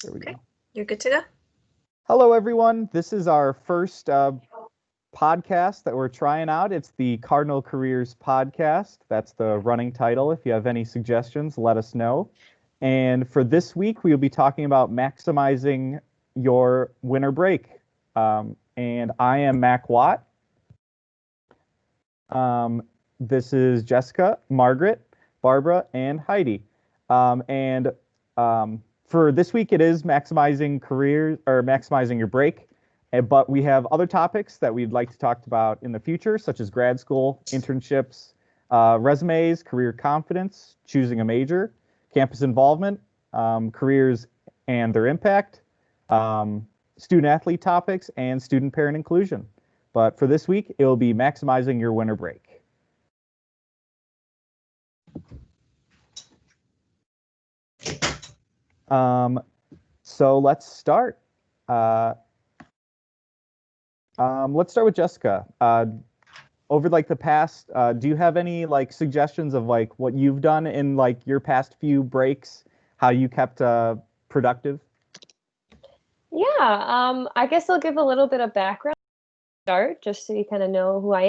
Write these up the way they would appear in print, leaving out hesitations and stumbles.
There we Okay, go. you're good to go. Hello, everyone. This is our first podcast that we're trying out. It's the Cardinal Careers Podcast. That's the running title. If you have any suggestions, let us know. And for this week, we'll be talking about maximizing your winter break. And I am Mac Watt. This is Jessica, Margaret, Barbara, and Haydee. And For this week, it is maximizing careers or maximizing your break. But we have other topics that we'd like to talk about in the future, such as grad school, internships, resumes, career confidence, choosing a major, campus involvement, careers and their impact, student athlete topics, and student parent inclusion. But for this week, it will be maximizing your winter break. So let's start. Let's start with Jessica. Over like the past, do you have any like suggestions of like what you've done in like your past few breaks, how you kept productive? Yeah, I guess I'll give a little bit of background to start, just so you kind of know who I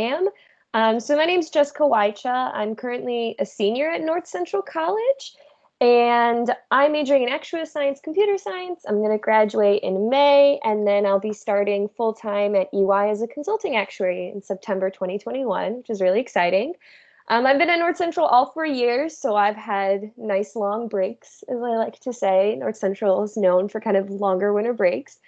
am. So my name's Jessica Wycha. I'm currently a senior at North Central College, and I'm majoring in actuarial science, computer science. I'm going to graduate in May, and then I'll be starting full-time at EY as a consulting actuary in September 2021, which is really exciting. I've been at North Central all 4 years, so I've had nice long breaks, as I like to say. North Central is known for kind of longer winter breaks.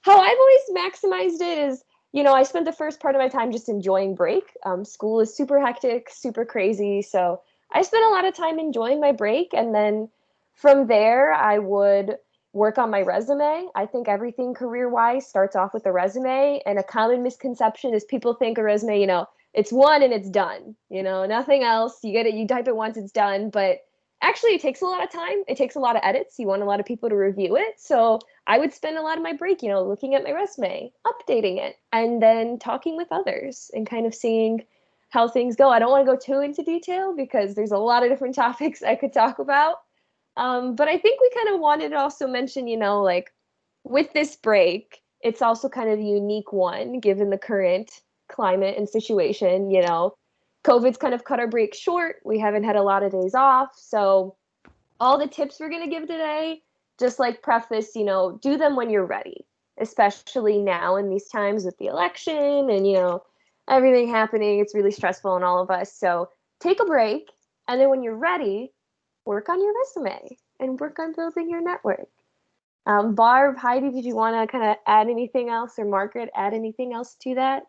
How I've always maximized it is, I spent the first part of my time just enjoying break. School is super hectic, super crazy, so I spent a lot of time enjoying my break, and then from there, I would work on my resume. I think everything career-wise starts off with a resume, and a common misconception is people think a resume, it's one and it's done, nothing else. You get it, you type it once, it's done. But actually, it takes a lot of time. It takes a lot of edits. You want a lot of people to review it. So I would spend a lot of my break, looking at my resume, updating it, and then talking with others and kind of seeing how things go. I don't want to go too into detail because there's a lot of different topics I could talk about. But I think we kind of wanted to also mention, like with this break, it's also kind of a unique one given the current climate and situation. COVID's kind of cut our break short. We haven't had a lot of days off. So all the tips we're going to give today, just like preface, do them when you're ready, especially now in these times with the election and, everything happening. It's really stressful on all of us. So take a break. And then when you're ready, work on your resume and work on building your network. Barb, Haydee, did you want to kind of add anything else, or Margaret, add anything else to that?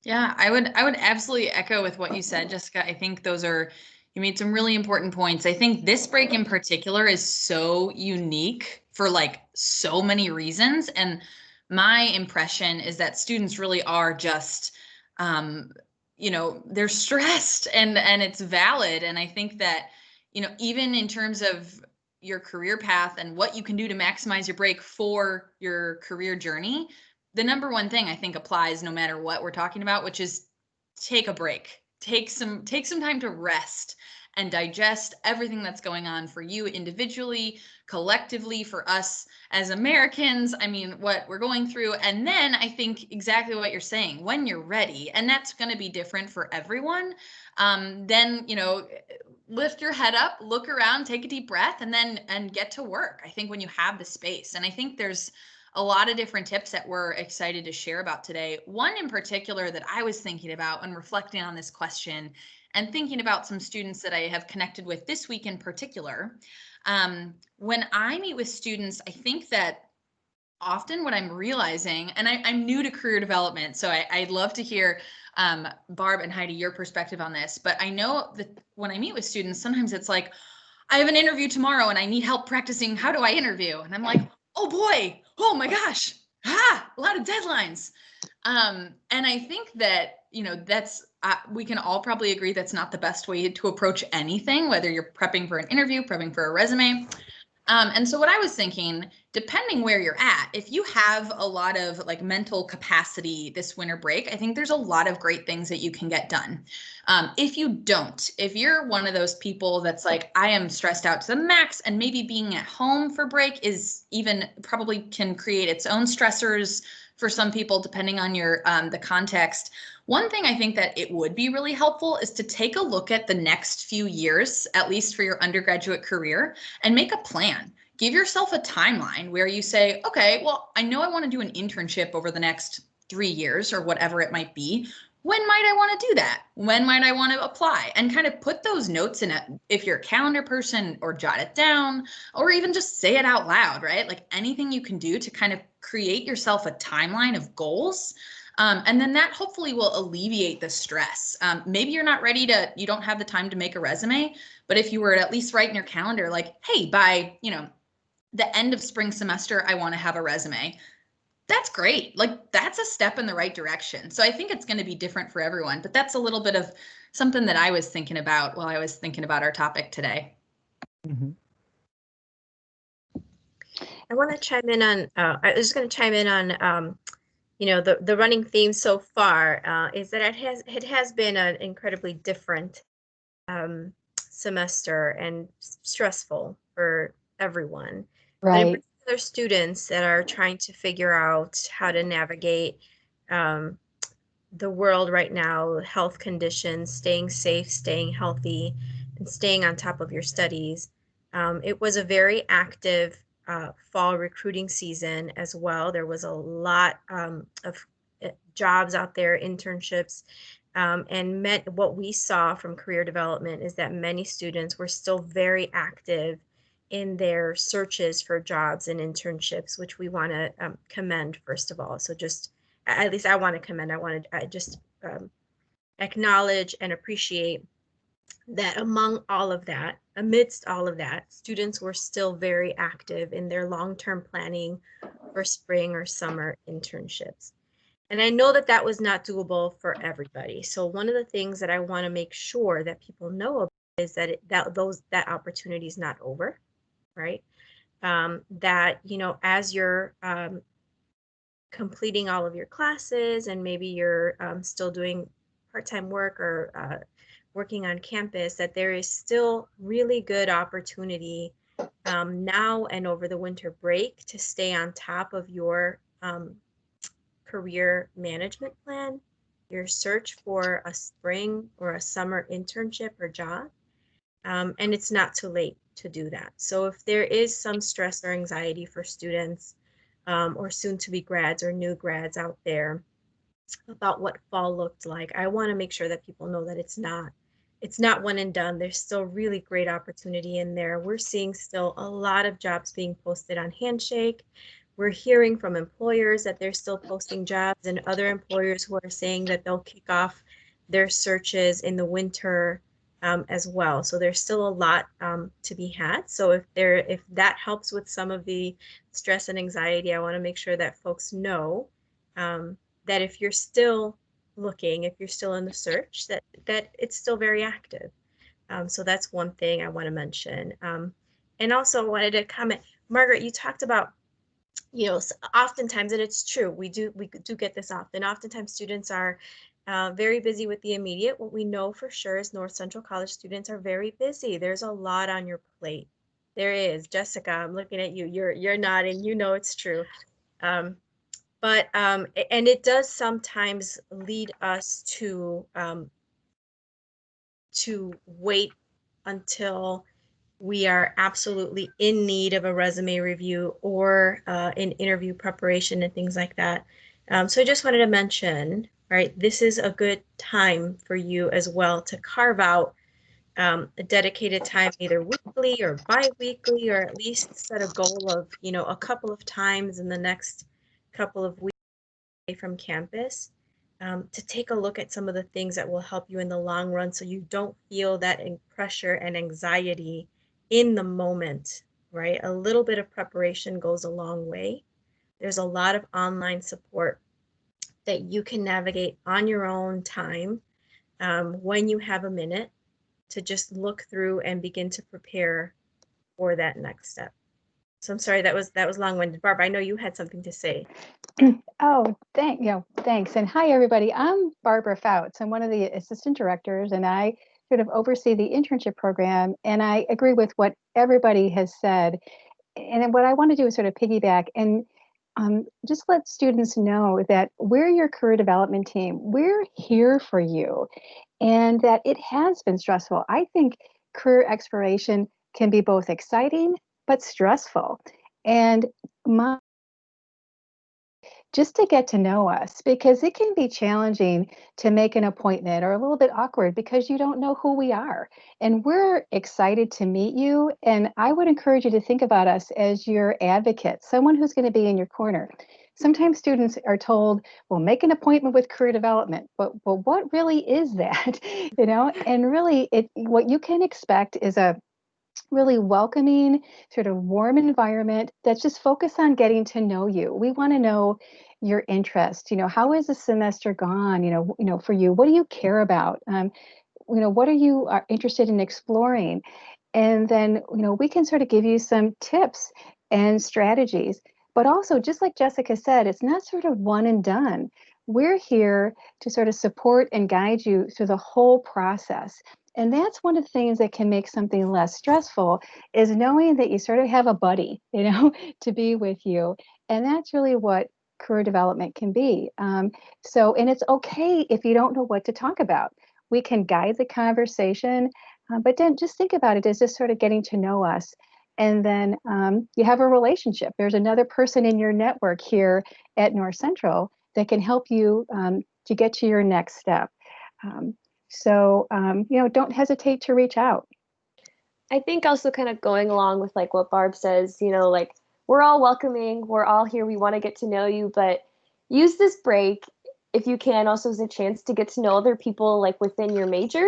Yeah, I would absolutely echo with what you said, Jessica. I think you made some really important points. I think this break in particular is so unique for like so many reasons. And my impression is that students really are just, they're stressed and it's valid. And I think that, even in terms of your career path and what you can do to maximize your break for your career journey, the number one thing I think applies no matter what we're talking about, which is take a break, take some time to rest and digest everything that's going on for you individually, collectively, for us as Americans. I mean, what we're going through. And then I think exactly what you're saying, when you're ready, and that's going to be different for everyone, then, lift your head up, look around, take a deep breath, and get to work. I think when you have the space, and I think there's a lot of different tips that we're excited to share about today. One in particular that I was thinking about when reflecting on this question and thinking about some students that I have connected with this week in particular. When I meet with students, I think that often what I'm realizing, and I'm new to career development, so I'd love to hear Barb and Haydee, your perspective on this. But I know that when I meet with students, sometimes it's like, I have an interview tomorrow and I need help practicing. How do I interview? And I'm like, oh boy, oh my gosh, a lot of deadlines. And I think that, that's, we can all probably agree that's not the best way to approach anything, whether you're prepping for an interview, prepping for a resume. And so what I was thinking, depending where you're at, if you have a lot of like mental capacity this winter break, I think there's a lot of great things that you can get done. If you don't, if you're one of those people that's like, I am stressed out to the max, and maybe being at home for break is even probably can create its own stressors for some people, depending on your the context. One thing I think that it would be really helpful is to take a look at the next few years, at least for your undergraduate career, and make a plan. Give yourself a timeline where you say, okay, well, I know I want to do an internship over the next 3 years or whatever it might be. When might I want to do that? When might I want to apply? And kind of put those notes in it, if you're a calendar person, or jot it down, or even just say it out loud, right? Like anything you can do to kind of create yourself a timeline of goals. And then that hopefully will alleviate the stress. Maybe you're not ready to, you don't have the time to make a resume, but if you were to at least write in your calendar, like, hey, by, the end of spring semester, I want to have a resume. That's great. Like that's a step in the right direction. So I think it's going to be different for everyone, but that's a little bit of something that I was thinking about while I was thinking about our topic today. Mm-hmm. I want to chime in on, I was going to chime in on, the running theme so far is that it has been an incredibly different semester and stressful for everyone. But in particular, students that are trying to figure out how to navigate the world right now, health conditions, staying safe, staying healthy, and staying on top of your studies. It was a very active fall recruiting season as well. There was a lot of jobs out there, internships, and what we saw from career development is that many students were still very active in their searches for jobs and internships, which we want to commend, first of all. So just, at least I want to commend, I just acknowledge and appreciate that amidst all of that, students were still very active in their long-term planning for spring or summer internships. And I know that that was not doable for everybody. So one of the things that I want to make sure that people know about is that that opportunity is not over, right? That, as you're completing all of your classes and maybe you're still doing part-time work or working on campus, that there is still really good opportunity now and over the winter break to stay on top of your career management plan, your search for a spring or a summer internship or job. And it's not too late to do that. So if there is some stress or anxiety for students or soon to be grads or new grads out there about what fall looked like, I want to make sure that people know that it's not one and done. There's still really great opportunity in there. We're seeing still a lot of jobs being posted on Handshake. We're hearing from employers that they're still posting jobs, and other employers who are saying that they'll kick off their searches in the winter as well. So there's still a lot to be had. So if that helps with some of the stress and anxiety, I want to make sure that folks know that if you're still looking, if you're still in the search, that it's still very active. So that's one thing I want to mention. And also wanted to comment, Margaret, you talked about, oftentimes, and it's true, we do get this often. Oftentimes students are very busy with the immediate. What we know for sure is North Central College students are very busy. There's a lot on your plate. There is. Jessica, I'm looking at you. You're nodding. It's true. But and it does sometimes lead us to wait until we are absolutely in need of a resume review or an interview preparation and things like that. So I just wanted to mention, right, this is a good time for you as well to carve out a dedicated time, either weekly or bi-weekly, or at least set a goal of, a couple of times in the next couple of weeks from campus to take a look at some of the things that will help you in the long run so you don't feel that pressure and anxiety in the moment, right? A little bit of preparation goes a long way. There's a lot of online support that you can navigate on your own time when you have a minute to just look through and begin to prepare for that next step. So I'm sorry, that was long-winded. Barb, I know you had something to say. Oh, thanks. And hi, everybody. I'm Barbara Fouts. I'm one of the assistant directors, and I sort of oversee the internship program. And I agree with what everybody has said. And then what I want to do is sort of piggyback and just let students know that we're your career development team. We're here for you, and that it has been stressful. I think career exploration can be both exciting but stressful. And my just to get to know us, because it can be challenging to make an appointment or a little bit awkward because you don't know who we are. And we're excited to meet you. And I would encourage you to think about us as your advocate, someone who's going to be in your corner. Sometimes students are told, well, make an appointment with career development, but well, what really is that? And really what you can expect is a really welcoming, sort of warm environment that's just focused on getting to know you. We want to know your interest. How is the semester gone? For you, what do you care about? What are you interested in exploring? And then, we can sort of give you some tips and strategies. But also, just like Jessica said, it's not sort of one and done. We're here to sort of support and guide you through the whole process. And that's one of the things that can make something less stressful is knowing that you sort of have a buddy, to be with you. And that's really what career development can be. And it's okay if you don't know what to talk about. We can guide the conversation, but then just think about it as just sort of getting to know us. And then you have a relationship. There's another person in your network here at North Central that can help you to get to your next step. Don't hesitate to reach out. I think also kind of going along with like what Barb says, like we're all welcoming, we're all here, we want to get to know you, but use this break if you can also as a chance to get to know other people like within your major.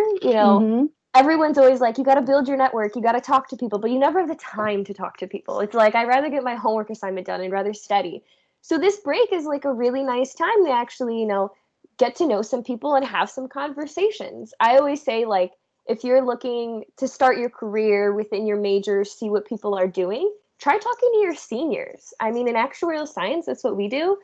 Everyone's always like, you got to build your network, you got to talk to people, but you never have the time to talk to people. It's like, I'd rather get my homework assignment done and rather study. So this break is like a really nice time to actually, get to know some people and have some conversations. I always say, like, if you're looking to start your career within your major, see what people are doing, try talking to your seniors. I mean, in actuarial science, that's what we do.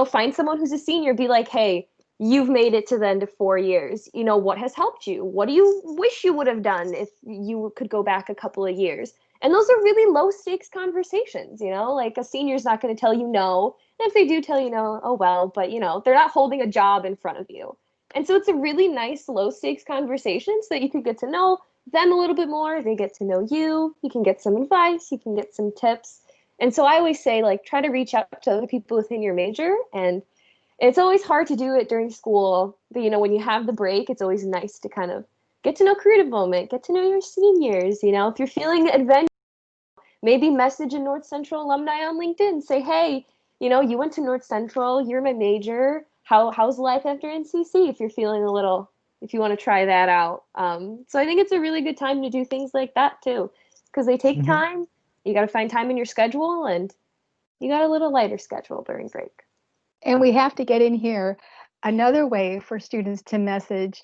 Find someone who's a senior, be like, hey, you've made it to the end of 4 years. What has helped you? What do you wish you would have done if you could go back a couple of years? And those are really low stakes conversations, like a senior's not going to tell you no. And if they do tell you no, oh well, but they're not holding a job in front of you. And so it's a really nice low stakes conversation so that you could get to know them a little bit more. They get to know you. You can get some advice. You can get some tips. And so I always say, like, try to reach out to other people within your major. And it's always hard to do it during school. But, when you have the break, it's always nice to kind of get to know creative moment, get to know your seniors. If you're feeling adventurous, maybe message a North Central alumni on LinkedIn. Say, hey, you went to North Central, you're my major. How's life after NCC? If you want to try that out. So I think it's a really good time to do things like that too, because they take time. You got to find time in your schedule, and you got a little lighter schedule during break. And we have to get in here another way for students to message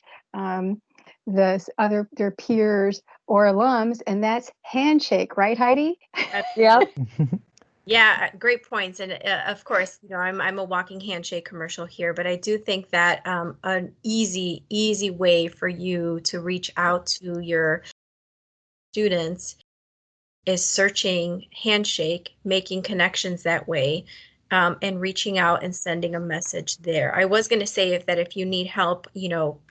their peers or alums, and that's handshake, right, Haydee? Yeah. Yeah, great points. And of course, I'm a walking handshake commercial here, but I do think that an easy way for you to reach out to your students is searching handshake, making connections that way, and reaching out and sending a message there. I was going to say if you need help,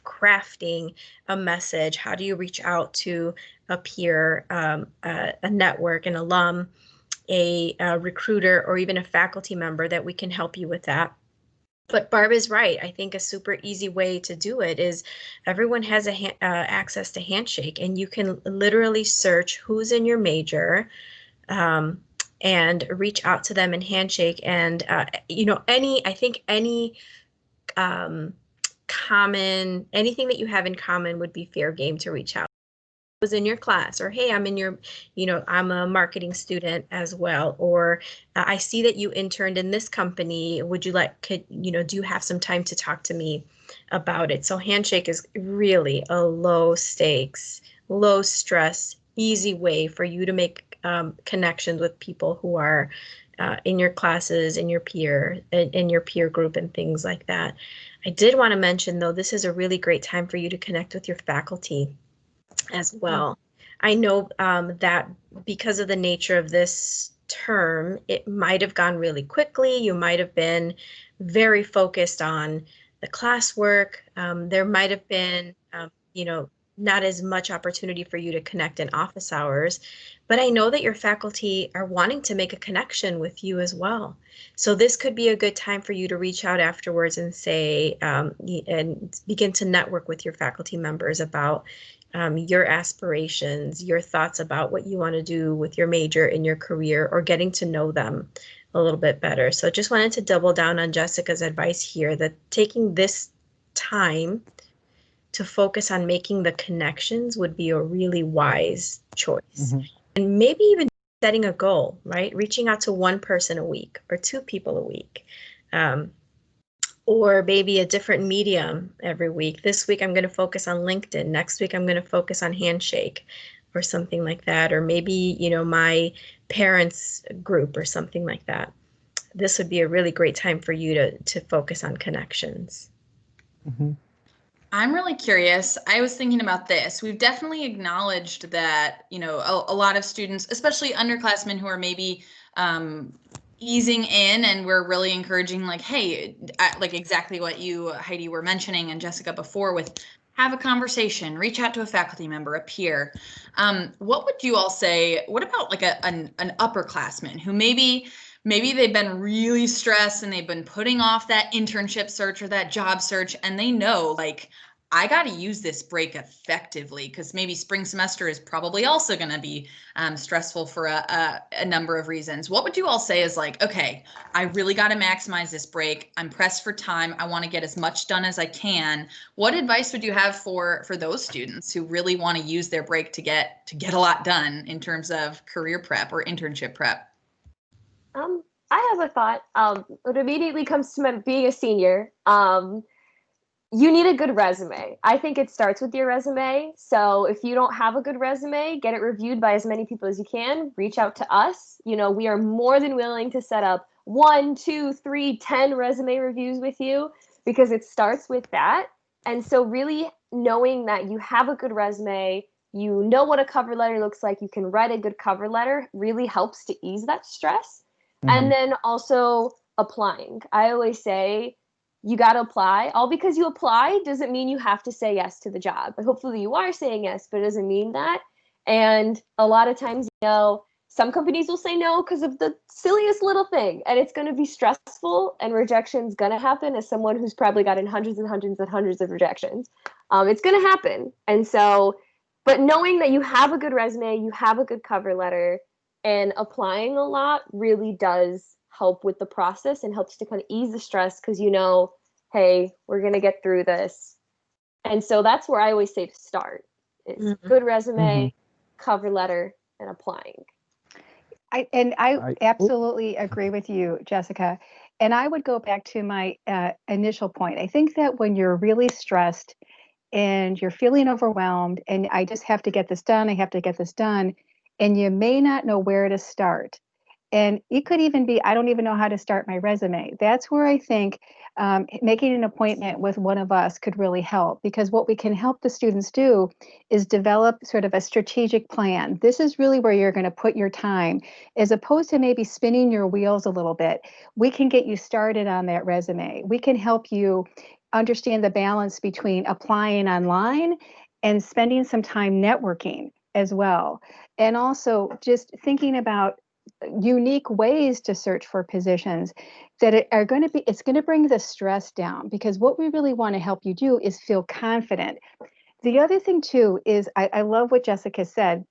crafting a message, how do you reach out to a peer, a network, an alum, a recruiter, or even a faculty member, that we can help you with that. But Barb is right. I think a super easy way to do it is everyone has access to Handshake, and you can literally search who's in your major and reach out to them in Handshake. And, any anything that you have in common would be fair game to reach out. Was in your class, or hey, I'm in your, I'm a marketing student as well, or I see that you interned in this company. Would you do you have some time to talk to me about it? So Handshake is really a low stakes, low stress, easy way for you to make connections with people who are in your classes, in your peer group and things like that. I did want to mention, though, this is a really great time for you to connect with your faculty as well. I know that because of the nature of this term, it might have gone really quickly. You might have been very focused on the classwork. There might have been, not as much opportunity for you to connect in office hours, but I know that your faculty are wanting to make a connection with you as well. So this could be a good time for you to reach out afterwards and say, and begin to network with your faculty members about your aspirations, your thoughts about what you want to do with your major in your career, or getting to know them a little bit better. So just wanted to double down on Jessica's advice here, that taking this time to focus on making the connections would be a really wise choice. And maybe even setting a goal, right? Reaching out to one person a week or two people a week. Or maybe a different medium every week. This week I'm going to focus on LinkedIn. Next week I'm going to focus on Handshake or something like that. Or maybe, my parents group or something like that. This would be a really great time for you to focus on connections. I'm really curious. I was thinking about this. We've definitely acknowledged that, a lot of students, especially underclassmen who are maybe easing in, and we're really encouraging, like, hey, like exactly what you, Haydee, were mentioning, and Jessica before, with have a conversation, reach out to a faculty member, a peer. What would you all say? What about like an upperclassman who maybe they've been really stressed and they've been putting off that internship search or that job search, and they know, like, I got to use this break effectively, because maybe spring semester is probably also going to be stressful for a number of reasons. What would you all say is like, okay, I really got to maximize this break. I'm pressed for time. I want to get as much done as I can. What advice would you have for those students who really want to use their break to get a lot done in terms of career prep or internship prep? I have a thought. What immediately comes to mind, being a senior, you need a good resume. I think it starts with your resume. So if you don't have a good resume, get it reviewed by as many people as you can. Reach out to us. We are more than willing to set up 1, 2, 3, 10 resume reviews with you, because it starts with that. And so really knowing that you have a good resume, you know what a cover letter looks like, you can write a good cover letter, really helps to ease that stress. And then also applying. I always say, you got to apply. All because you apply doesn't mean you have to say yes to the job. But hopefully you are saying yes, but it doesn't mean that. And a lot of times, some companies will say no because of the silliest little thing. And it's going to be stressful, and rejection's going to happen. As someone who's probably gotten hundreds and hundreds and hundreds of rejections, it's going to happen. And so, but knowing that you have a good resume, you have a good cover letter, and applying a lot really does help with the process and helps to kind of ease the stress, because hey, we're going to get through this. And so that's where I always say to start is good resume, cover letter, and applying. I absolutely agree with you, Jessica. And I would go back to my initial point. I think that when you're really stressed and you're feeling overwhelmed and I just have to get this done, I have to get this done, and you may not know where to start. And it could even be, I don't even know how to start my resume. That's where I think making an appointment with one of us could really help, because what we can help the students do is develop sort of a strategic plan. This is really where you're going to put your time, as opposed to maybe spinning your wheels a little bit. We can get you started on that resume. We can help you understand the balance between applying online and spending some time networking as well. And also just thinking about unique ways to search for positions that are going to be, it's going to bring the stress down, because what we really want to help you do is feel confident. The other thing too is I love what Jessica said.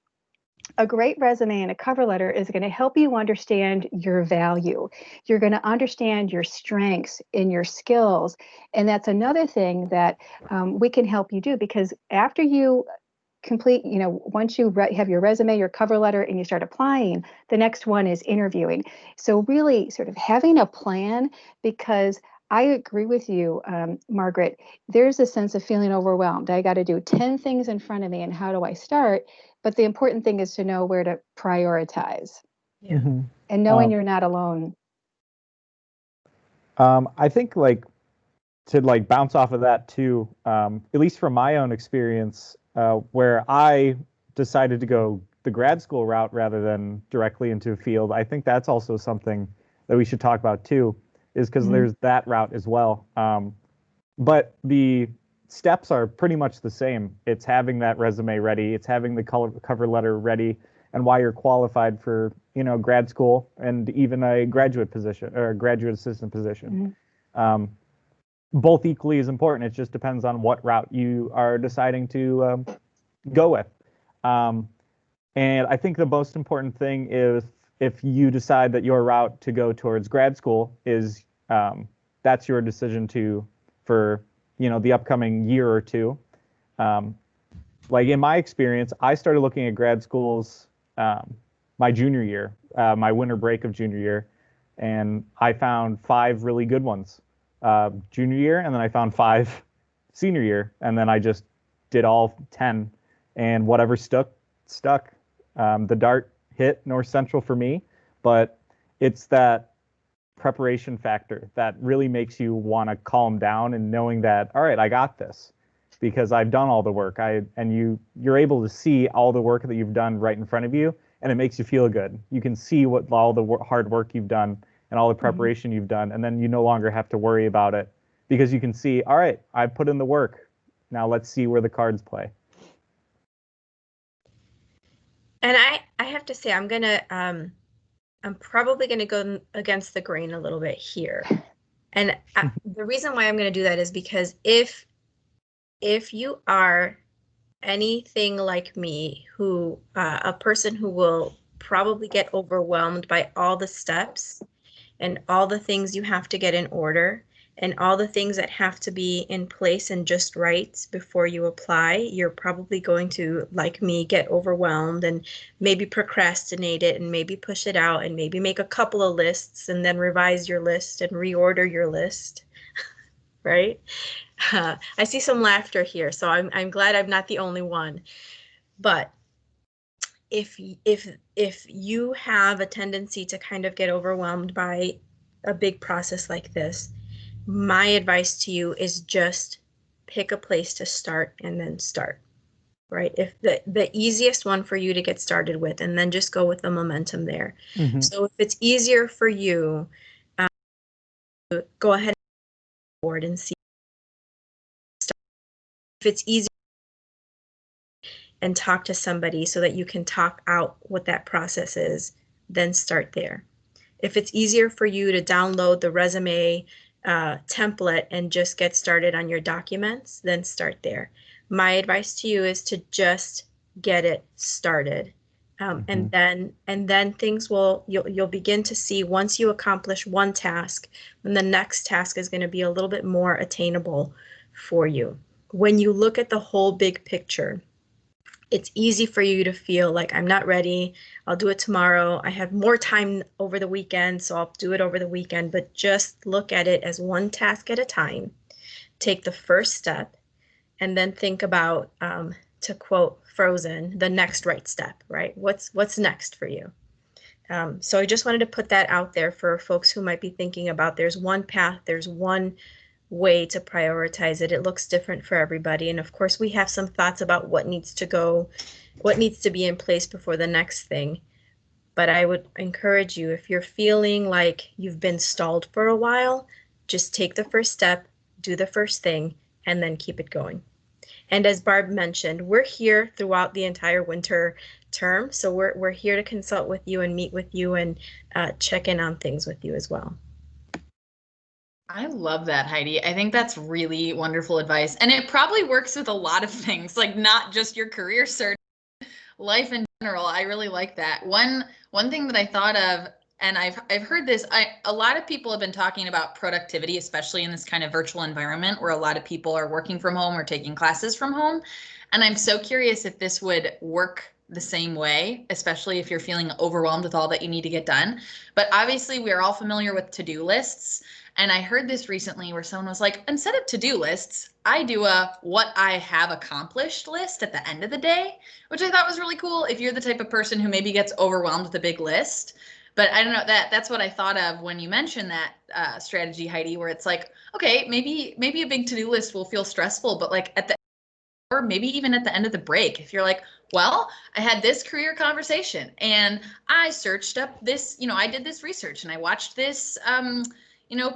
A great resume and a cover letter is going to help you understand your value. You're going to understand your strengths and your skills. And that's another thing that we can help you do, because after you complete, once you have your resume, your cover letter, and you start applying, the next one is interviewing. So really sort of having a plan, because I agree with you, Margaret. There's a sense of feeling overwhelmed. I got to do 10 things in front of me, and how do I start? But the important thing is to know where to prioritize. Yeah. And knowing you're not alone. I think like to like bounce off of that too, at least from my own experience, where I decided to go the grad school route rather than directly into a field. I think that's also something that we should talk about too, is because there's that route as well. But the steps are pretty much the same. It's having that resume ready. It's having the cover letter ready, and why you're qualified for, you know, grad school and even a graduate position or a graduate assistant position. Both equally as important. It just depends on what route you are deciding to go with. And I think the most important thing is if you decide that your route to go towards grad school is that's your decision for, you know, the upcoming year or two. Like in my experience, I started looking at grad schools my junior year, my winter break of junior year, and I found 5 really good ones junior year, and then I found 5 senior year, and then I just did all 10, and whatever stuck. The dart hit North Central for me, but it's that preparation factor that really makes you want to calm down and knowing that, all right, I got this because I've done all the work. You're able to see all the work that you've done right in front of you, and it makes you feel good. You can see what all the hard work you've done and all the preparation you've done, and then you no longer have to worry about it because you can see, all right, I put in the work. Now let's see where the cards play. And I have to say, I'm probably gonna go against the grain a little bit here. And the reason why I'm gonna do that is because if you are anything like me, who a person who will probably get overwhelmed by all the steps and all the things you have to get in order and all the things that have to be in place and just right before you apply, you're probably going to, like me, get overwhelmed and maybe procrastinate it and maybe push it out and maybe make a couple of lists and then revise your list and reorder your list, right? I see some laughter here, so I'm glad I'm not the only one. But if you have a tendency to kind of get overwhelmed by a big process like this, my advice to you is just pick a place to start and then start, right? If the easiest one for you to get started with, and then just go with the momentum there. So if it's easier for you, go ahead and board and see. If it's easy, and talk to somebody so that you can talk out what that process is, then start there. If it's easier for you to download the resume template and just get started on your documents, then start there. My advice to you is to just get it started. And then things you'll begin to see, once you accomplish one task, then the next task is going to be a little bit more attainable for you. When you look at the whole big picture, it's easy for you to feel like, I'm not ready, I'll do it tomorrow, I have more time over the weekend, so I'll do it over the weekend. But just look at it as one task at a time. Take the first step and then think about, to quote Frozen, the next right step, right? What's next for you? So I just wanted to put that out there for folks who might be thinking about, there's one path, there's one way to prioritize it. It looks different for everybody. And of course, we have some thoughts about what needs to be in place before the next thing. But I would encourage you, if you're feeling like you've been stalled for a while, just take the first step, do the first thing, and then keep it going. And as Barb mentioned, we're here throughout the entire winter term. So we're here to consult with you and meet with you and check in on things with you as well. I love that, Haydee. I think that's really wonderful advice. And it probably works with a lot of things, like not just your career search, life in general. I really like that. One thing that I thought of, and I've heard this, a lot of people have been talking about productivity, especially in this kind of virtual environment where a lot of people are working from home or taking classes from home. And I'm so curious if this would work the same way, especially if you're feeling overwhelmed with all that you need to get done. But obviously, we are all familiar with to-do lists. And I heard this recently where someone was like, instead of to-do lists, I do a what I have accomplished list at the end of the day, which I thought was really cool if you're the type of person who maybe gets overwhelmed with a big list. But I don't know, that's what I thought of when you mentioned that strategy, Haydee, where it's like, okay, maybe a big to-do list will feel stressful, but like at the, or maybe even at the end of the break, if you're like, well, I had this career conversation and I searched up this, I did this research and I watched this,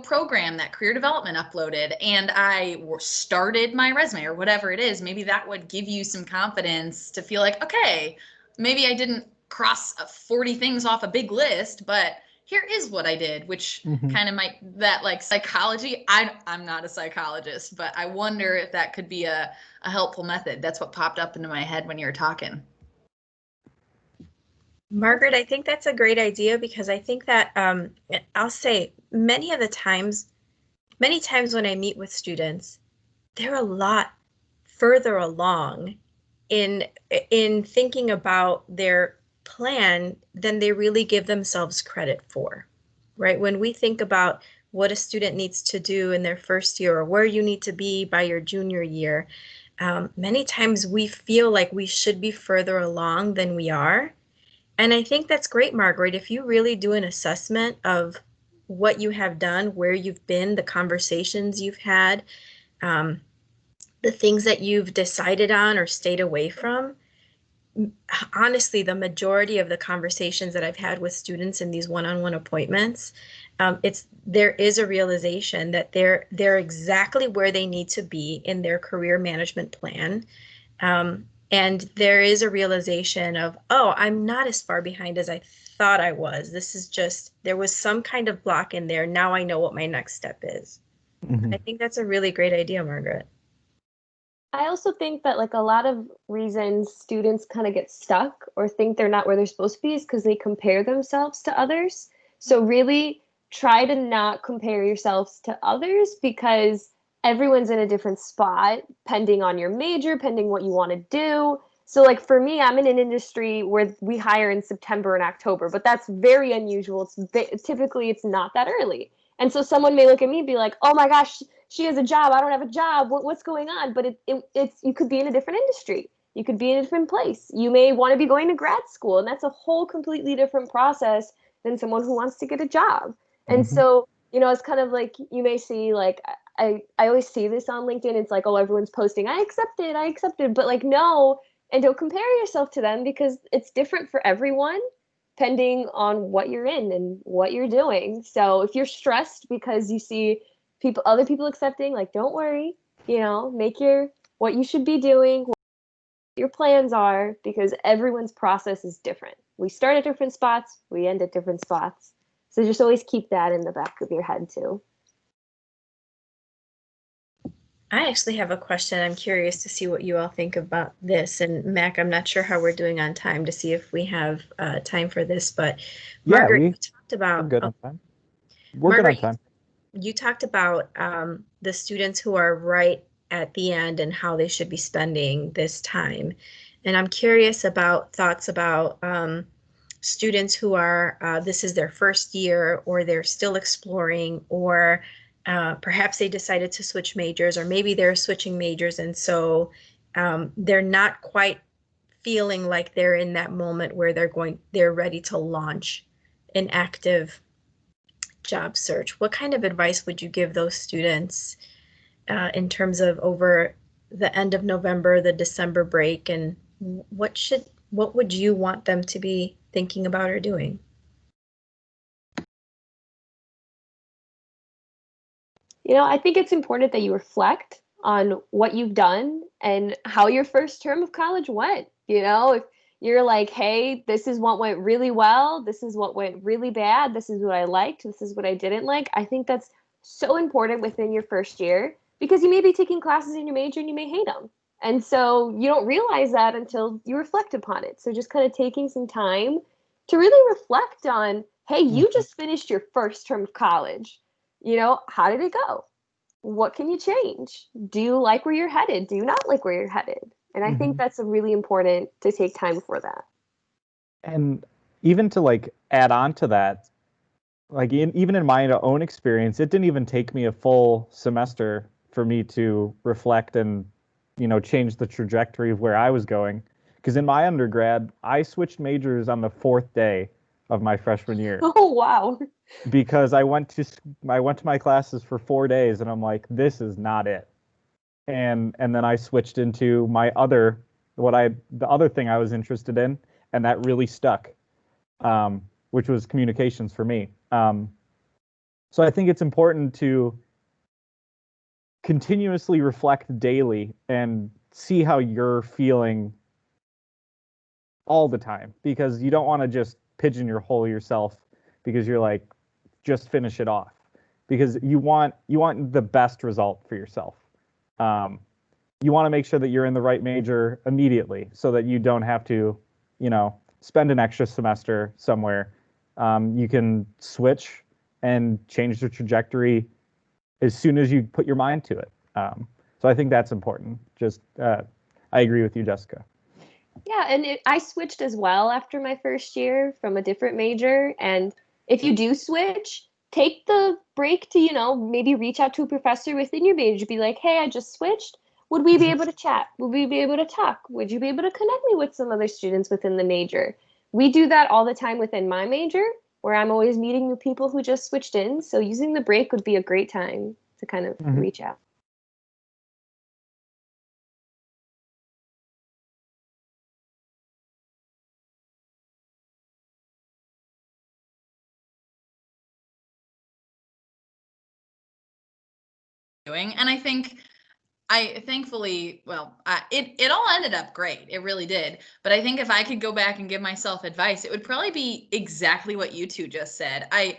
program that career development uploaded and I started my resume or whatever it is, maybe that would give you some confidence to feel like, okay, maybe I didn't cross 40 things off a big list, but here is what I did, which kind of might, that like psychology, I'm not a psychologist, but I wonder if that could be a helpful method. That's what popped up into my head when you were talking. Margaret, I think that's a great idea because I think that I'll say many times when I meet with students, they're a lot further along in thinking about their plan than they really give themselves credit for, right? When we think about what a student needs to do in their first year or where you need to be by your junior year, many times we feel like we should be further along than we are. And I think that's great, Margaret. If you really do an assessment of what you have done, where you've been, the conversations you've had, the things that you've decided on or stayed away from, honestly, the majority of the conversations that I've had with students in these one-on-one appointments, there is a realization that they're exactly where they need to be in their career management plan. And there is a realization of, oh, I'm not as far behind as I thought I was. This is just, there was some kind of block in there. Now I know what my next step is. I think that's a really great idea, Margaret. I also think that like a lot of reasons students kind of get stuck or think they're not where they're supposed to be is because they compare themselves to others. So really try to not compare yourselves to others because everyone's in a different spot, pending on your major, pending what you want to do. So like for me, I'm in an industry where we hire in September and October, but that's very unusual. Typically it's not that early. And so someone may look at me and be like, oh my gosh, she has a job. I don't have a job. What's going on? But it's you could be in a different industry. You could be in a different place. You may want to be going to grad school, and that's a whole completely different process than someone who wants to get a job. And so, it's kind of like you may see like I always see this on LinkedIn. It's like, oh, everyone's posting, I accepted, but like no, and don't compare yourself to them because it's different for everyone depending on what you're in and what you're doing. So if you're stressed because you see other people accepting, like don't worry, make what you should be doing, what your plans are, because everyone's process is different. We start at different spots, we end at different spots. So just always keep that in the back of your head too. I actually have a question. I'm curious to see what you all think about this. And Mac, I'm not sure how we're doing on time to see if we have time for this, but Margaret, you talked about. We're good on time. We're good on time. You talked about the students who are right at the end and how they should be spending this time. And I'm curious about thoughts about students who are, this is their first year or they're still exploring, or perhaps they decided to switch majors, or maybe they're switching majors. And so they're not quite feeling like they're in that moment where they're ready to launch an active job search. What kind of advice would you give those students in terms of over the end of November, the December break, and what would you want them to be thinking about or doing? I think it's important that you reflect on what you've done and how your first term of college went. If you're like, hey, this is what went really well, this is what went really bad, this is what I liked, this is what I didn't like. I think that's so important within your first year because you may be taking classes in your major and you may hate them. And so you don't realize that until you reflect upon it. So just kind of taking some time to really reflect on, hey, you just finished your first term of college. How did it go? What can you change? Do you like where you're headed? Do you not like where you're headed? And I think that's really important to take time for that. And even to like add on to that, like even in my own experience, it didn't even take me a full semester for me to reflect and, change the trajectory of where I was going. Because in my undergrad, I switched majors on the 4th day of my freshman year. Oh, wow. Because I went to my classes for 4 days and I'm like, this is not it. And then I switched into the other thing I was interested in, and that really stuck, which was communications for me. So I think it's important to continuously reflect daily and see how you're feeling all the time, because you don't want to just pigeonhole yourself because you're like, just finish it off, because you want the best result for yourself. You want to make sure that you're in the right major immediately so that you don't have to, spend an extra semester somewhere. You can switch and change the trajectory as soon as you put your mind to it. So I think that's important. I agree with you, Jessica. Yeah, and I switched as well after my first year from a different major. And if you do switch, take the break to, maybe reach out to a professor within your major. Be like, hey, I just switched. Would we be able to chat? Would we be able to talk? Would you be able to connect me with some other students within the major? We do that all the time within my major, where I'm always meeting new people who just switched in. So using the break would be a great time to kind of reach out. And I think thankfully, it all ended up great. It really did. But I think if I could go back and give myself advice, it would probably be exactly what you two just said. I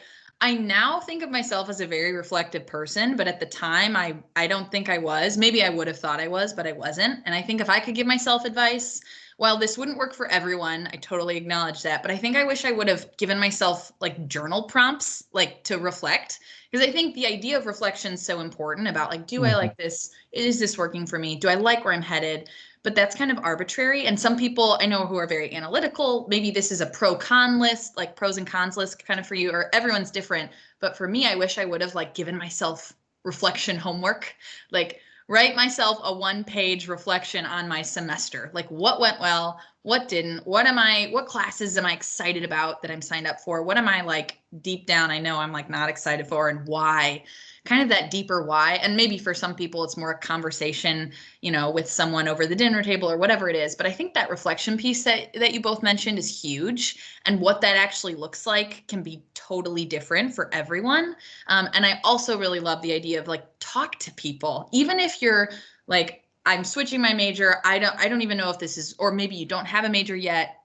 now think of myself as a very reflective person, but at the time I don't think I was. Maybe I would have thought I was, but I wasn't. And I think if I could give myself advice, while this wouldn't work for everyone, I totally acknowledge that. But I think I wish I would have given myself like journal prompts, like to reflect. Because I think the idea of reflection is so important about like, do I like this? Is this working for me? Do I like where I'm headed? But that's kind of arbitrary. And some people I know who are very analytical, maybe this is a pro-con list, like pros and cons list kind of for you, or everyone's different. But for me, I wish I would have like given myself reflection homework, like write myself a 1-page reflection on my semester. Like what went well, what didn't, what classes am I excited about that I'm signed up for? What am I like deep down, I know I'm like not excited for, and why? Kind of that deeper why. And maybe for some people it's more a conversation, with someone over the dinner table or whatever it is. But I think that reflection piece that you both mentioned is huge. And what that actually looks like can be totally different for everyone. And I also really love the idea of like talk to people, even if you're like, I'm switching my major. I don't even know if this is, or maybe you don't have a major yet.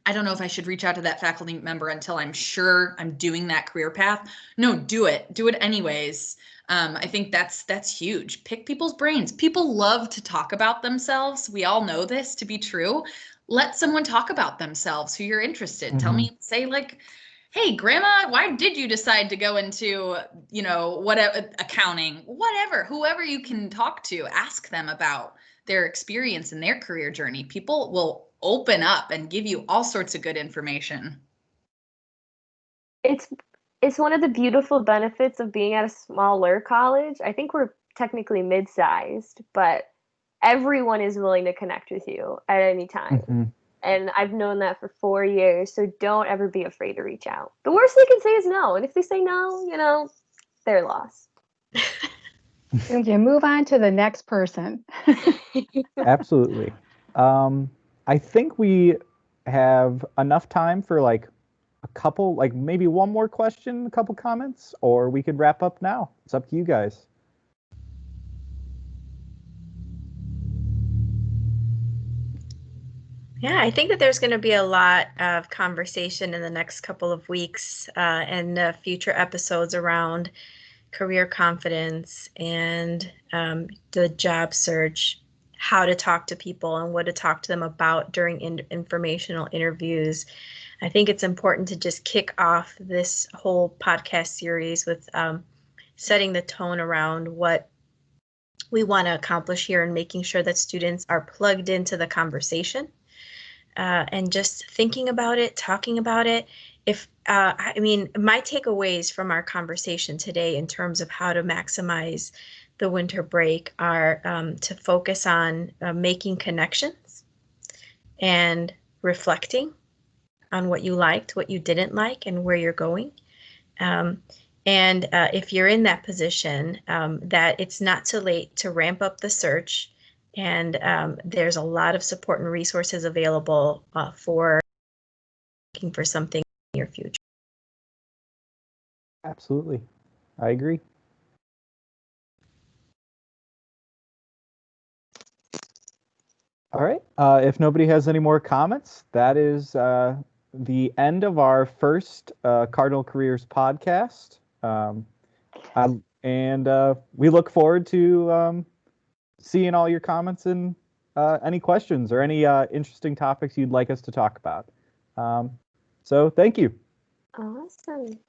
I don't know if I should reach out to that faculty member until I'm sure I'm doing that career path. No, do it anyways. I think that's huge. Pick people's brains. People love to talk about themselves. We all know this to be true. Let someone talk about themselves who you're interested. Tell me, say like, hey, grandma, why did you decide to go into, whatever, accounting, whatever, whoever you can talk to, ask them about their experience in their career journey. People will open up and give you all sorts of good information. It's one of the beautiful benefits of being at a smaller college. I think we're technically mid-sized, but everyone is willing to connect with you at any time. And I've known that for 4 years, so don't ever be afraid to reach out. The worst they can say is no, and if they say no, they're lost. You move on to the next person. Absolutely. I think we have enough time for like a couple, like maybe one more question, a couple comments, or we could wrap up now. It's up to you guys. Yeah, I think that there's going to be a lot of conversation in the next couple of weeks and future episodes around career confidence and the job search, how to talk to people and what to talk to them about during informational interviews. I think it's important to just kick off this whole podcast series with setting the tone around what we want to accomplish here in making sure that students are plugged into the conversation and just thinking about it, talking about it. I mean, my takeaways from our conversation today in terms of how to maximize the winter break are to focus on making connections and reflecting on what you liked, what you didn't like, and where you're going. And if you're in that position, that it's not too late to ramp up the search. And there's a lot of support and resources available for looking for something in your future. Absolutely. I agree. All right. If nobody has any more comments, that is the end of our first Cardinal Careers podcast. And we look forward to seeing all your comments and any questions or any interesting topics you'd like us to talk about. So thank you. Awesome.